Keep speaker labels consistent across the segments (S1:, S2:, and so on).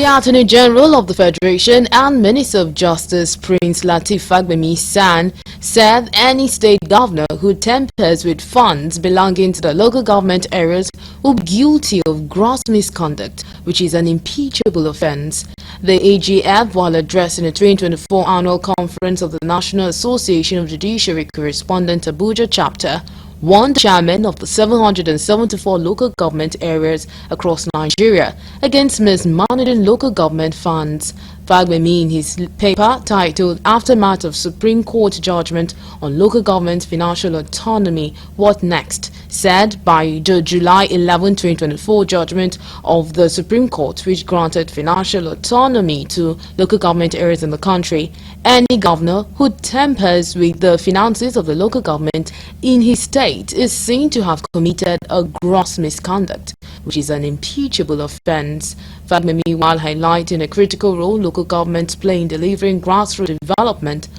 S1: Attorney General of the Federation and Minister of Justice Prince Lateef Fagbemi-San said any state governor who tampers with funds belonging to the local government areas will be guilty of gross misconduct, which is an impeachable offence. The AGF, while addressing the 2024 annual conference of the National Association of Judiciary Correspondent Abuja chapter, warned the chairman of the 774 local government areas across Nigeria against mismanaging local government funds. Fagbemi, in his paper titled Aftermath of Supreme Court Judgment on Local Government Financial Autonomy, What Next?, said by the July 11, 2024 judgment of the Supreme Court, which granted financial autonomy to local government areas in the country, any governor who tampers with the finances of the local government in his state is seen to have committed a gross misconduct, which is an impeachable offence. Fagbemi, while highlighting a critical role local governments play in delivering grassroots development,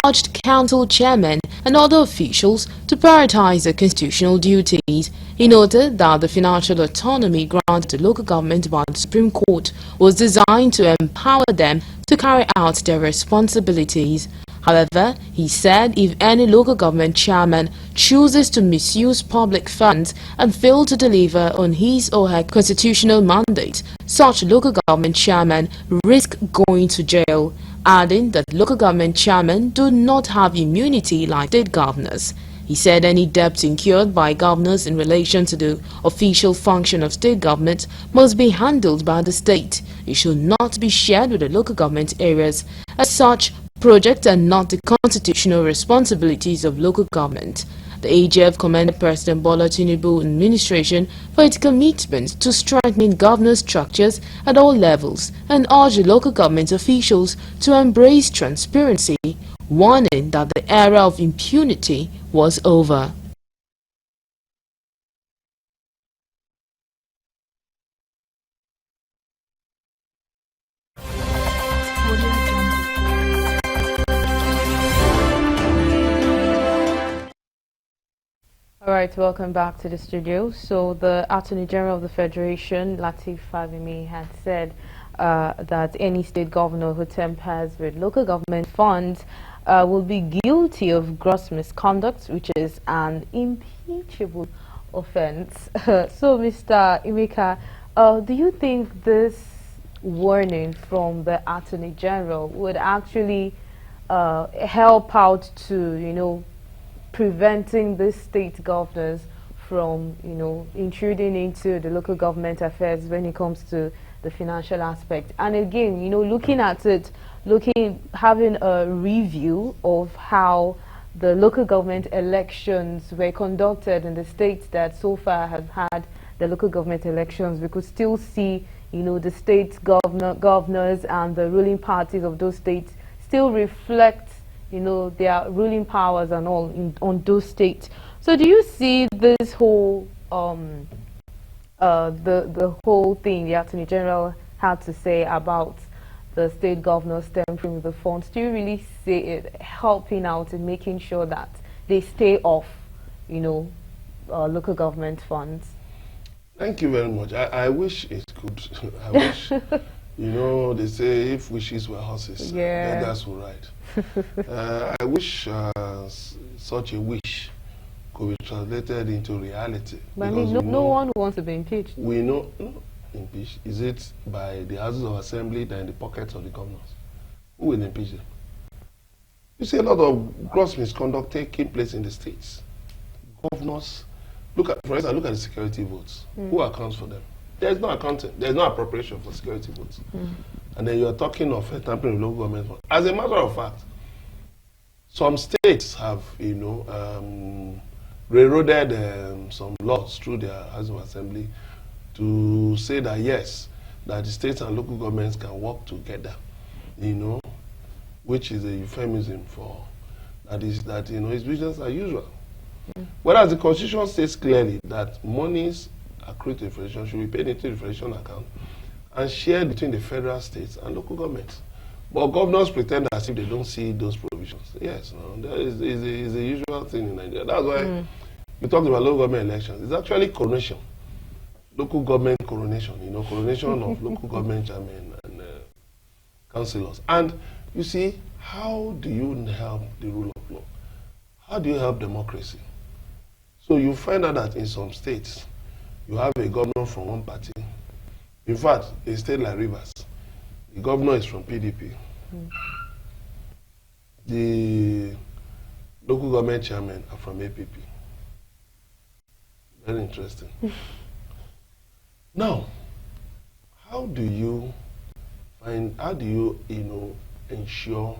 S1: urged council chairmen and other officials to prioritize their constitutional duties. He noted that the financial autonomy granted to local government by the Supreme Court was designed to empower them to carry out their responsibilities. However, he said if any local government chairman chooses to misuse public funds and fail to deliver on his or her constitutional mandate, such local government chairman risk going to jail, adding that local government chairmen do not have immunity like state governors. He said any debts incurred by governors in relation to the official function of state government must be handled by the state. It should not be shared with the local government areas. As such, projects are not the constitutional responsibilities of local government. The AGF commended President Bola Tinubu administration for its commitment to strengthening governance structures at all levels and urged local government officials to embrace transparency, warning that the era of impunity was over. All right, welcome back to the studio. So the Attorney General of the Federation, Lateef Fagbemi, had said that any state governor who tampers with local government funds will be guilty of gross misconduct, which is an impeachable offense. So, Mr. Emeka, do you think this warning from the Attorney General would actually help out to, preventing the state governors from, intruding into the local government affairs when it comes to the financial aspect? And again, looking at it, having a review of how the local government elections were conducted in the states that so far have had the local government elections, we could still see, the state governors and the ruling parties of those states still reflect their ruling powers and all on those states. So do you see this whole the whole thing the Attorney General had to say about the state governors tampering with the funds, do you really see it helping out in making sure that they stay off local government funds?
S2: Thank you very much. I wish it could. I wish they say if wishes were horses, beggars will ride. I wish such a wish could be translated into reality.
S1: But I mean, no one wants to be impeached.
S2: We know, impeached. Is it by the houses of assembly than in the pockets of the governors? Who will impeach them? You see a lot of gross misconduct taking place in the states. Governors, for instance, look at the security votes. Who accounts for them? There's no accounting. There's no appropriation for security votes. And then you're talking of tampering with local government funds. As a matter of fact, some states have, railroaded some laws through their House of Assembly to say that yes, that the states and local governments can work together, which is a euphemism for that is that it's business as usual. Whereas the Constitution states clearly that monies accrued to the Federation should be paid into the Federation account and shared between the federal states and local governments. But governors pretend as if they don't see those provisions. Yes, that is a usual thing in Nigeria. That's why we talked about local government elections. It's actually coronation, local government coronation. Coronation of local government chairmen and councillors. And you see, how do you help the rule of law? How do you help democracy? So you find out that in some states, you have a governor from one party. In fact, a state like Rivers, the governor is from PDP. The local government chairmen are from APP. Very interesting. Now, how do you ensure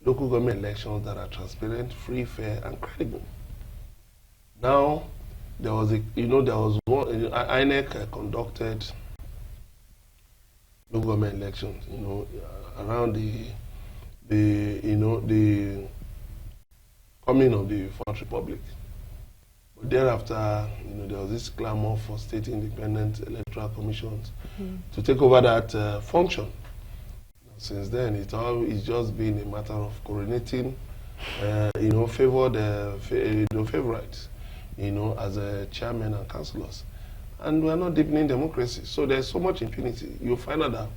S2: local government elections that are transparent, free, fair, and credible? Now, there was one, INEC conducted local government elections, around the coming of the Fourth Republic. But thereafter, there was this clamor for state independent electoral commissions to take over that function. Since then, it's just been a matter of coordinating, favored favorites, as a chairman and councillors. And we are not deepening democracy. So there's so much impunity. You'll find out that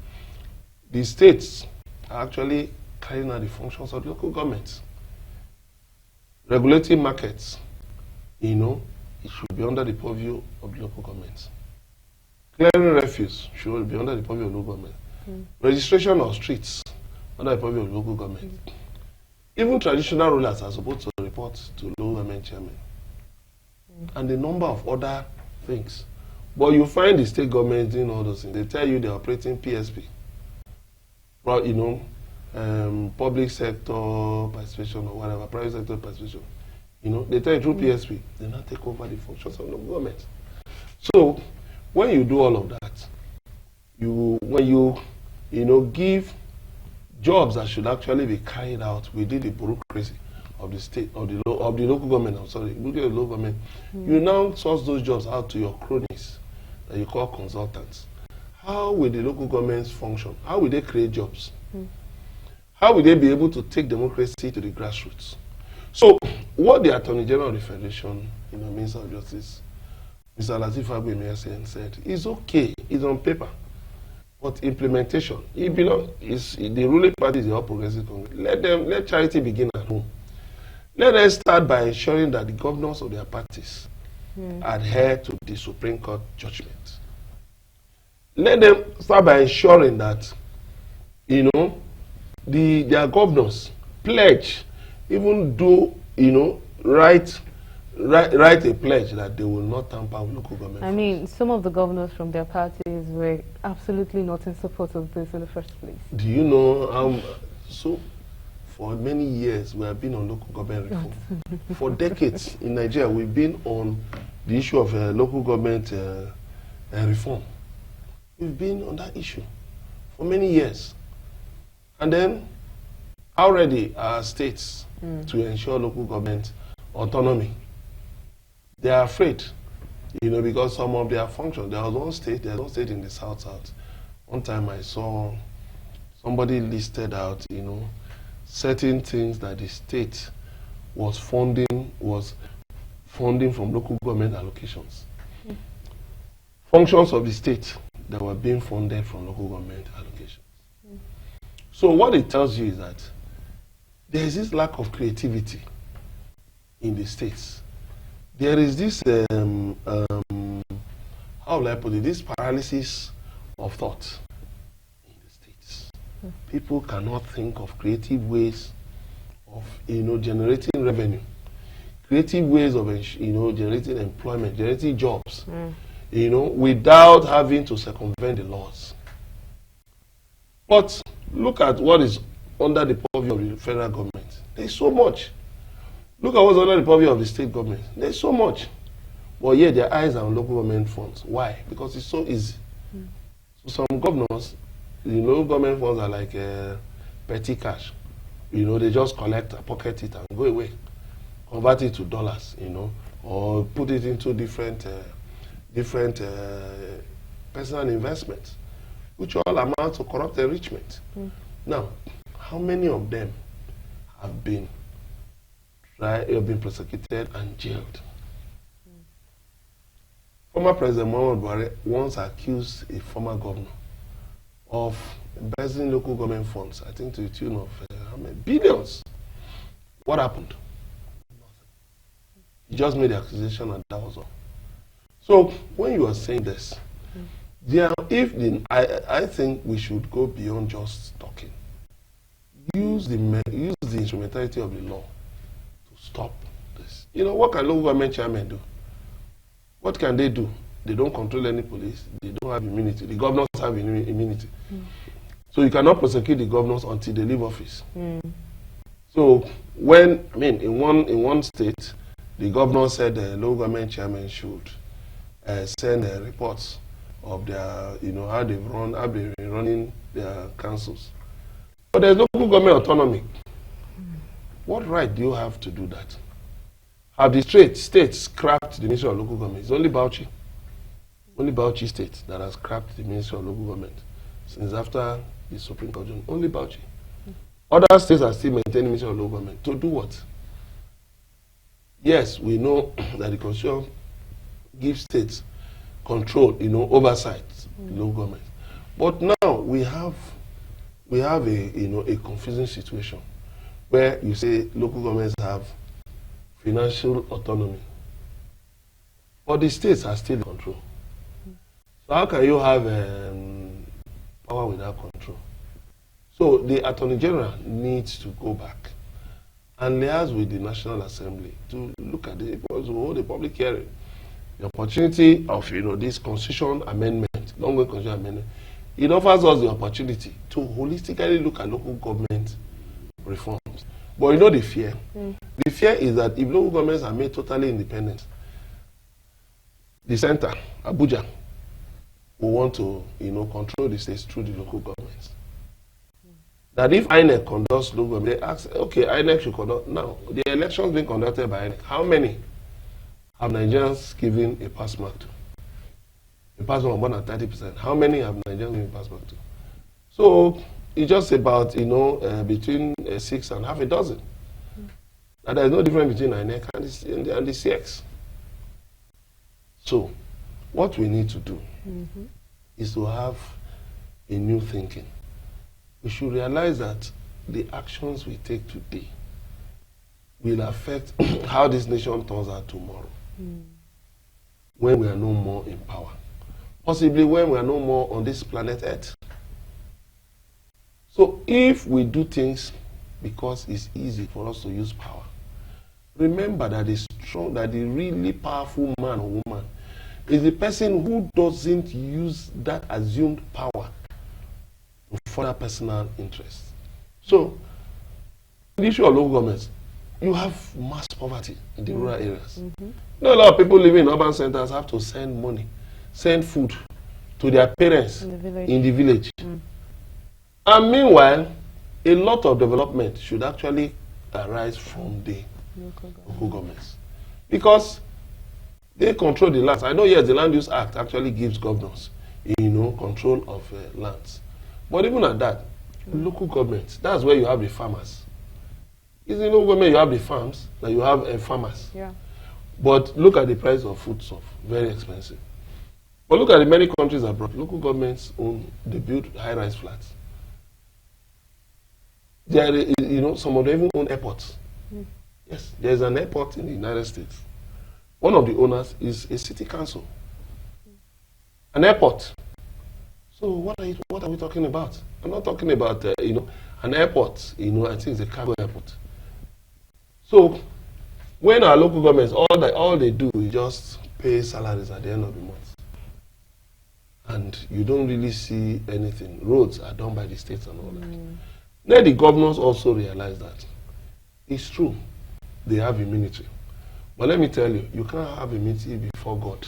S2: the states are actually carrying out the functions of local governments. Regulating markets, it should be under the purview of the local governments. Clearing refuse should be under the purview of local government. Registration of streets under the purview of local government. Even traditional rulers are supposed to report to local government chairman. And a number of other things. But you find the state government doing all those things. They tell you they're operating PSP. Well, public sector participation or whatever, private sector participation. They tell you through PSP, they now take over the functions of the government. So when you do all of that, when you give jobs that should actually be carried out within the bureaucracy of the state, of the local government, local government, you now source those jobs out to your cronies that you call consultants. How will the local governments function? How will they create jobs? How will they be able to take democracy to the grassroots? So, what the Attorney General of the Federation, Minister of Justice, Mr. Lateef Fagbemi said, is okay, it's on paper, but implementation, the ruling party is the All Progressive Congress. Let charity begin at home. Let them start by ensuring that the governors of their parties adhere to the Supreme Court judgment. Let them start by ensuring that, their governors pledge, even do, write a pledge that they will not tamper with local government.
S3: I mean, some of the governors from their parties were absolutely not in support of this in the first place.
S2: Do you know so for many years we have been on local government reform. For decades in Nigeria we've been on the issue of local government reform. We've been on that issue for many years. And then already our states to ensure local government autonomy. They are afraid, because some of their functions, there's one state in the south. One time I saw somebody listed out, certain things that the state was funding from local government allocations. Functions of the state that were being funded from local government allocations. So what it tells you is that there is this lack of creativity in the states. There is this, how will I put it, this paralysis of thought in the states. People cannot think of creative ways of, generating revenue, creative ways of, generating employment, generating jobs, without having to circumvent the laws. But look at what is under the purview of the federal government. There's so much. Look at what's under the purview of the state government. There's so much. But yet their eyes are on local government funds. Why? Because it's so easy. So some governors, local government funds are like petty cash. They just collect, pocket it and go away. Convert it to dollars, or put it into different personal investments, which all amount to corrupt enrichment. Now, how many of them have been prosecuted and jailed? Former President Muhammad Buhari once accused a former governor of embezzling local government funds, I think to the tune of how many billions. What happened? He just made the accusation and that was all. So when you are saying this, I think we should go beyond just talking. Use the instrumentality of the law to stop this. You know, what can local government chairmen do? What can they do? They don't control any police. They don't have immunity. The governors have immunity. So you cannot prosecute the governors until they leave office. So in one state, the governor said the local government chairman should send reports of their, how they've been running their councils. But there's local government autonomy. What right do you have to do that? Have the states scrapped the Ministry of Local Government? It's only Bauchi State that has scrapped the Ministry of Local Government since after the Supreme Court. Only Bauchi. Other states are still maintaining the Ministry of Local Government. To do what? Yes, we know that the Constitution gives states control, oversight local government. But now we have a confusing situation where you say local governments have financial autonomy, but the states are still in control. So how can you have power without control? So the Attorney General needs to go back and liaise with the National Assembly to look at to hold a public hearing. The opportunity of this constitution amendment, long-way constitution amendment, it offers us the opportunity to holistically look at local government reforms. But the fear? The fear is that if local governments are made totally independent, the center, Abuja, will want to control the states through the local governments. That if INEC conducts local government, they ask, okay, INEC should conduct. Now, the elections being conducted by INEC, how many have Nigerians given a pass mark to? A pass mark of more than 30%. How many have Nigerians given a pass mark to? So it's just about between 6 and half a dozen. And there is no difference between INEC and the CX. So what we need to do is to have a new thinking. We should realize that the actions we take today will affect how this nation turns out tomorrow. When we are no more in power. Possibly when we are no more on this planet Earth. So if we do things because it's easy for us to use power, remember that the really powerful man or woman is the person who doesn't use that assumed power to further personal interests. So, the issue of local governments, you have mass poverty in the rural areas. A lot of people living in urban centers have to send money, send food to their parents in the village. And meanwhile, a lot of development should actually arise from the local governments. Because they control the lands. I know, yes, the Land Use Act actually gives governors, control of lands. But even at that, local governments, that's where you have the farmers. It's in local government you have the farms, that you have farmers. Yeah. But look at the price of foodstuff, very expensive. But look at the many countries abroad, local governments they build high-rise flats. There, some of them even own airports. Yes, there's an airport in the United States. One of the owners is a city council. An airport. So what are we talking about? I'm not talking about an airport. I think it's a cargo airport. So when our local governments, all they do is just pay salaries at the end of the month, and you don't really see anything. Roads are done by the states and all that. Then the governors also realize that it's true they have immunity, but let me tell you, you can't have immunity before God.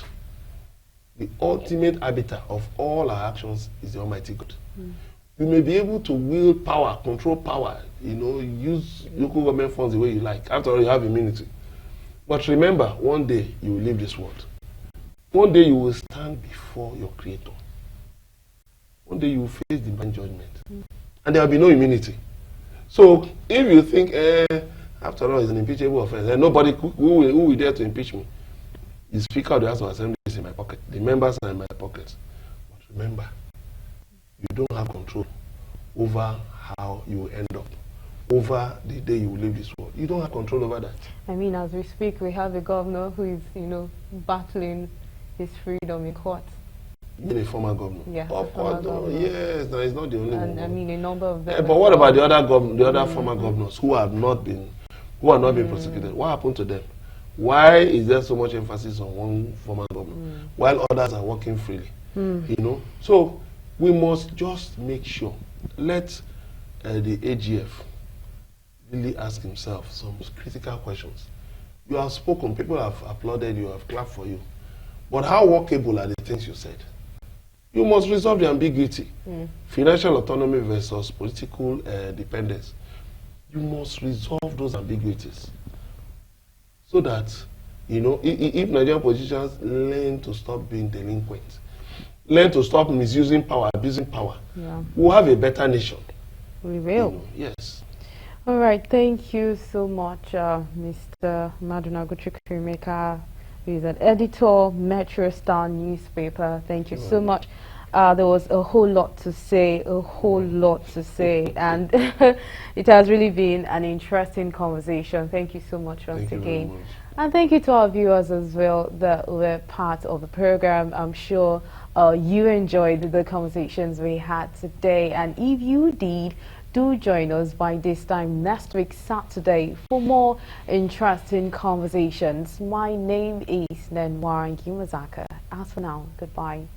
S2: The ultimate arbiter of all our actions is the Almighty God. You may be able to wield power, control power, use local government funds the way you like. After all, you have immunity. But remember, one day you will leave this world. One day you will stand before your Creator. One day you will face divine judgment. And there will be no immunity. So if you think, after all, it's an impeachable offense, and nobody who will dare to impeach me, the Speaker of the House of Assembly is in my pocket. The members are in my pocket. But remember, you don't have control over how you will end up, over the day you will leave this world. You don't have control over that.
S3: I mean, as we speak, we have a governor who is, battling his freedom in court.
S2: Being a former governor.
S3: Yeah,
S2: Of course, no, yes, no, it's not the only one.
S3: And I mean, a number of them.
S2: But what about the other former governors who have not been prosecuted? What happened to them? Why is there so much emphasis on one former governor while others are working freely? So we must just make sure. Let the AGF really ask himself some critical questions. You have spoken, people have applauded you, have clapped for you, but how workable are the things you said? You must resolve the ambiguity. Financial autonomy versus political dependence. You must resolve those ambiguities so that, if Nigerian politicians learn to stop being delinquent, learn to stop misusing power, abusing power, we'll have a better nation.
S3: We will.
S2: Yes.
S3: All right. Thank you so much, Mr. Maduna Guchikurimeka, who is an editor, Metro Star newspaper. Thank you so much. There was a whole lot to say, and it has really been an interesting conversation. Thank you so much once again. And thank you to our viewers as well that were part of the program. I'm sure you enjoyed the conversations we had today, and if you did, do join us by this time next week, Saturday, for more interesting conversations. My name is Nenwara Kimazaka. As for now, goodbye.